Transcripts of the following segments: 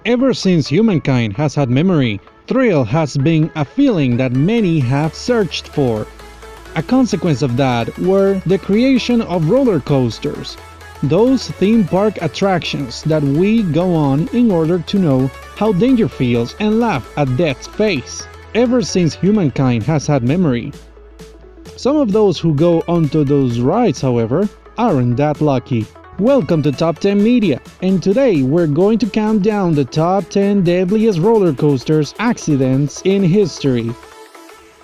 Ever since humankind has had memory, thrill has been a feeling that many have searched for. A consequence of that were the creation of roller coasters, those theme park attractions that we go on in order to know how danger feels and laugh at death's face. Ever since humankind has had memory. Some of those who go onto those rides, however, aren't that lucky. Welcome to Top 10 Media, and today we're going to count down the top 10 deadliest roller coasters accidents in history.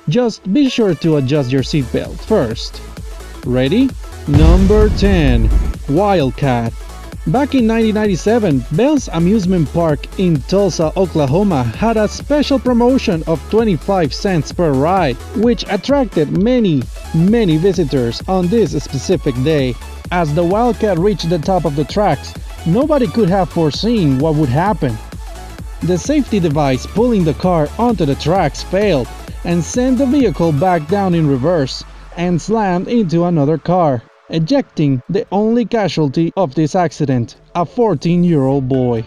Just be sure to adjust your seatbelt first. Ready? Number 10. Wildcat. Back in 1997, Bell's Amusement Park in Tulsa, Oklahoma had a special promotion of 25 cents per ride, which attracted many visitors on this specific day. As the Wildcat reached the top of the tracks, nobody could have foreseen what would happen. The safety device pulling the car onto the tracks failed and sent the vehicle back down in reverse and slammed into another car, ejecting the only casualty of this accident, a 14-year-old boy.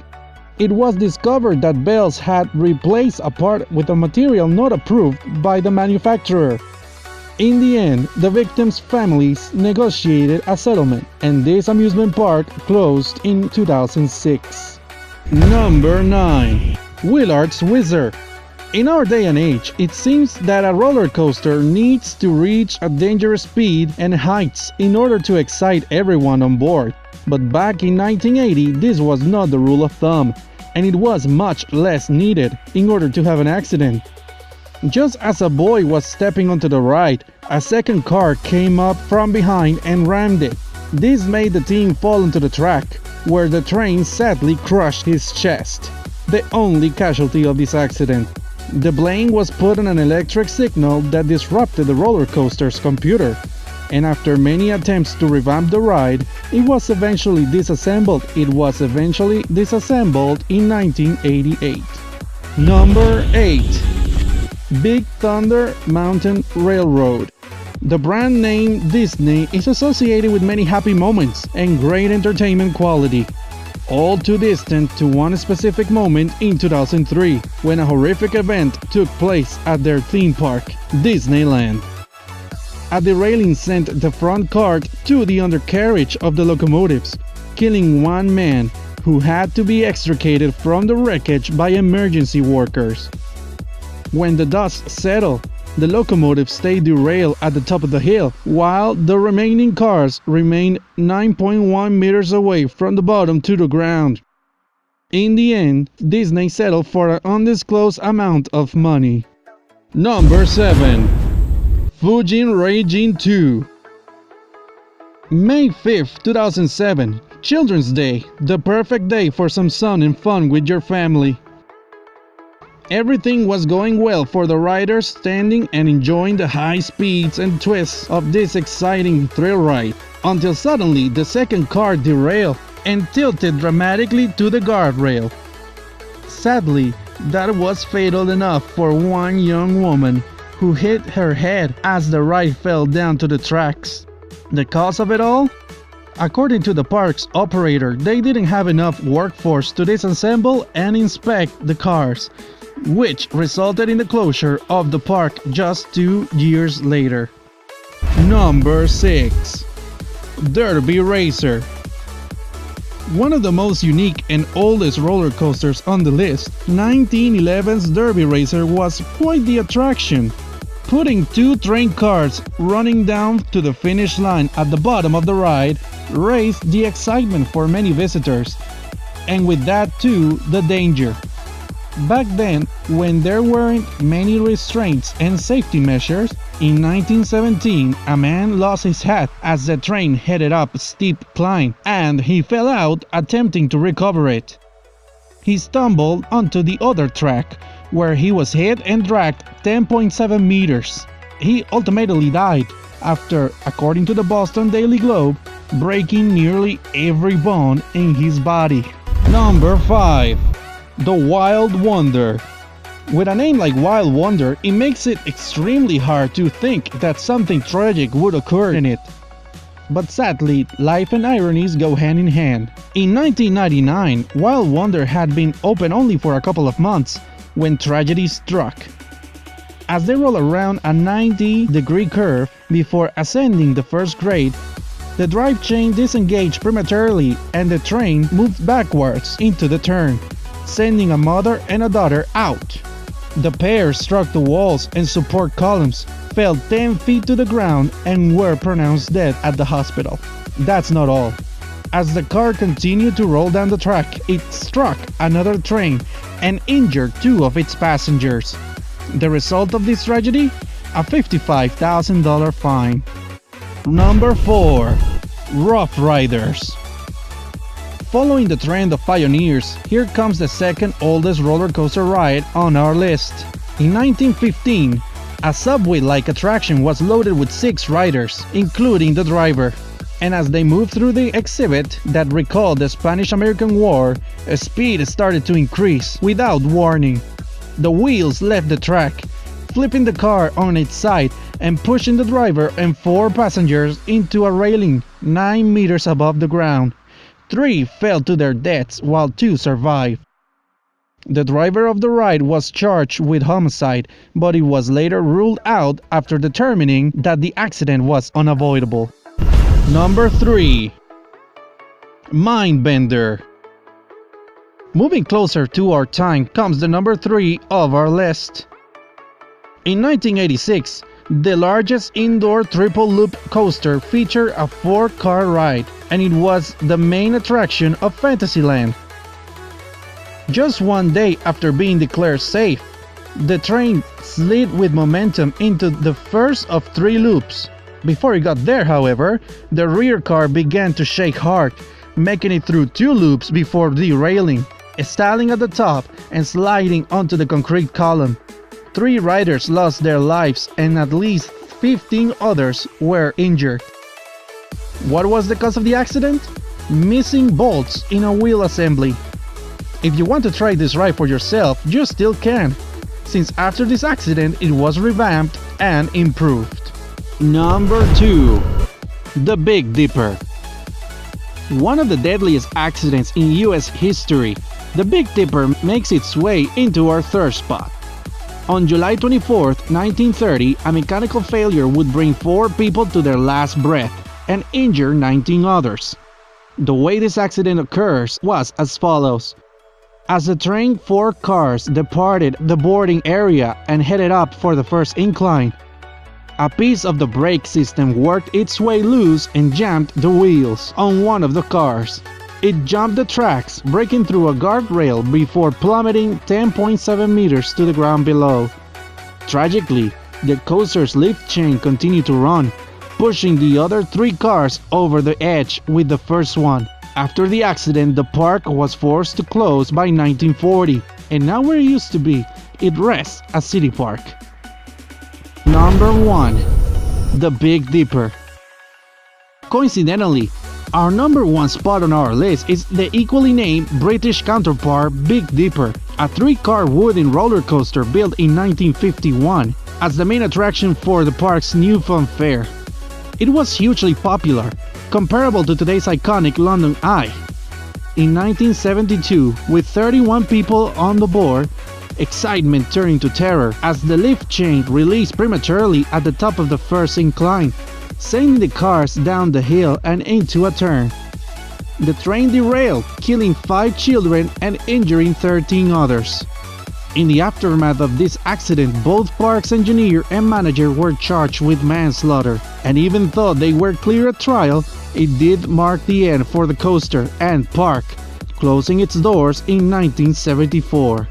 It was discovered that Bell's had replaced a part with a material not approved by the manufacturer. In the end, the victims' families negotiated a settlement, and this amusement park closed in 2006. Number 9. Willard's Whizzer. In our day and age, it seems that a roller coaster needs to reach a dangerous speed and heights in order to excite everyone on board. But back in 1980, this was not the rule of thumb, and it was much less needed in order to have an accident. Just as a boy was stepping onto the ride, a second car came up from behind and rammed it. This made the teen fall onto the track, where the train sadly crushed his chest, the only casualty of this accident. The blame was put on an electric signal that disrupted the roller coaster's computer, and after many attempts to revamp the ride, it was eventually disassembled in 1988. Number 8. Big Thunder Mountain Railroad. The brand name Disney is associated with many happy moments and great entertainment quality, all too distant to one specific moment in 2003 when a horrific event took place at their theme park, Disneyland. A derailing sent the front cart to the undercarriage of the locomotives, killing one man who had to be extricated from the wreckage by emergency workers. When the dust settled, the locomotive stayed derailed at the top of the hill, while the remaining cars remained 9.1 meters away from the bottom to the ground. In the end, Disney settled for an undisclosed amount of money. Number 7. Fujin Raging 2. May 5th, 2007, Children's Day, the perfect day for some sun and fun with your family. Everything was going well for the riders, standing and enjoying the high speeds and twists of this exciting thrill ride, until suddenly the second car derailed and tilted dramatically to the guardrail. Sadly, that was fatal enough for one young woman who hit her head as the ride fell down to the tracks. The cause of it all? According to the park's operator, they didn't have enough workforce to disassemble and inspect the cars, which resulted in the closure of the park just 2 years later. Number 6. Derby Racer. One of the most unique and oldest roller coasters on the list, 1911's Derby Racer was quite the attraction. Putting 2 train cars running down to the finish line at the bottom of the ride raised the excitement for many visitors, and with that too, the danger. Back then, when there weren't many restraints and safety measures, in 1917 a man lost his hat as the train headed up a steep climb, and he fell out attempting to recover it. He stumbled onto the other track, where he was hit and dragged 10.7 meters. He ultimately died after, according to the Boston Daily Globe, breaking nearly every bone in his body. Number 5. The Wild Wonder. With a name like Wild Wonder, it makes it extremely hard to think that something tragic would occur in it. But sadly, life and ironies go hand in hand. In 1999, Wild Wonder had been open only for a couple of months when tragedy struck. As they roll around a 90-degree curve before ascending the first grade, the drive chain disengaged prematurely and the train moved backwards into the turn, sending a mother and a daughter out. The pair struck the walls and support columns, fell 10 feet to the ground, and were pronounced dead at the hospital. That's not all. As the car continued to roll down the track, it struck another train and injured 2 of its passengers. The result of this tragedy? A $55,000 fine. Number 4. Rough Riders. Following the trend of pioneers, here comes the second oldest roller coaster ride on our list. In 1915, a subway-like attraction was loaded with 6 riders, including the driver. And as they moved through the exhibit that recalled the Spanish-American War, speed started to increase without warning. The wheels left the track, flipping the car on its side and pushing the driver and 4 passengers into a railing 9 meters above the ground. 3 fell to their deaths while 2 survived. The driver of the ride was charged with homicide, but it was later ruled out after determining that the accident was unavoidable. Number 3. Mindbender. Moving closer to our time comes the number 3 of our list. In 1986, the largest indoor triple-loop coaster featured a 4-car ride, and it was the main attraction of Fantasyland. Just one day after being declared safe, the train slid with momentum into the first of 3 loops. Before it got there, however, the rear car began to shake hard, making it through 2 loops before derailing, stalling at the top and sliding onto the concrete column. 3 riders lost their lives and at least 15 others were injured. What was the cause of the accident? Missing bolts in a wheel assembly. If you want to try this ride for yourself, you still can, since after this accident it was revamped and improved. Number 2. The Big Dipper. One of the deadliest accidents in US history, the Big Dipper makes its way into our third spot. On July 24, 1930, a mechanical failure would bring 4 people to their last breath and injure 19 others. The way this accident occurs was as follows. As the train 4 cars departed the boarding area and headed up for the first incline, a piece of the brake system worked its way loose and jammed the wheels on one of the cars. It jumped the tracks, breaking through a guardrail before plummeting 10.7 meters to the ground below. Tragically, the coaster's lift chain continued to run, pushing the other 3 cars over the edge with the first one. After the accident, the park was forced to close by 1940, and now where it used to be, it rests a city park. Number 1. The Big Dipper. Coincidentally, our number 1 spot on our list is the equally named British counterpart Big Dipper, a 3-car wooden roller coaster built in 1951 as the main attraction for the park's new fun fair. It was hugely popular, comparable to today's iconic London Eye. In 1972, with 31 people on the board, excitement turned into terror as the lift chain released prematurely at the top of the first incline, sending the cars down the hill and into a turn. The train derailed, killing 5 children and injuring 13 others. In the aftermath of this accident, both park's engineer and manager were charged with manslaughter, and even though they were clear at trial, it did mark the end for the coaster and park, closing its doors in 1974.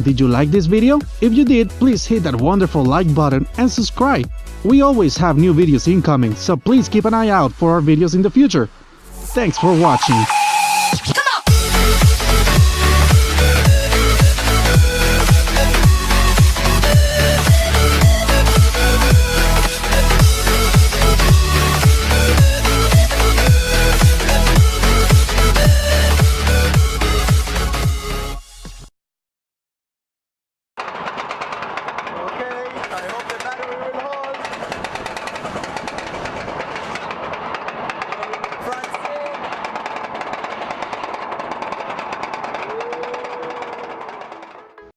Did you like this video? If you did, please hit that wonderful like button and subscribe. We always have new videos incoming, so please keep an eye out for our videos in the future. Thanks for watching.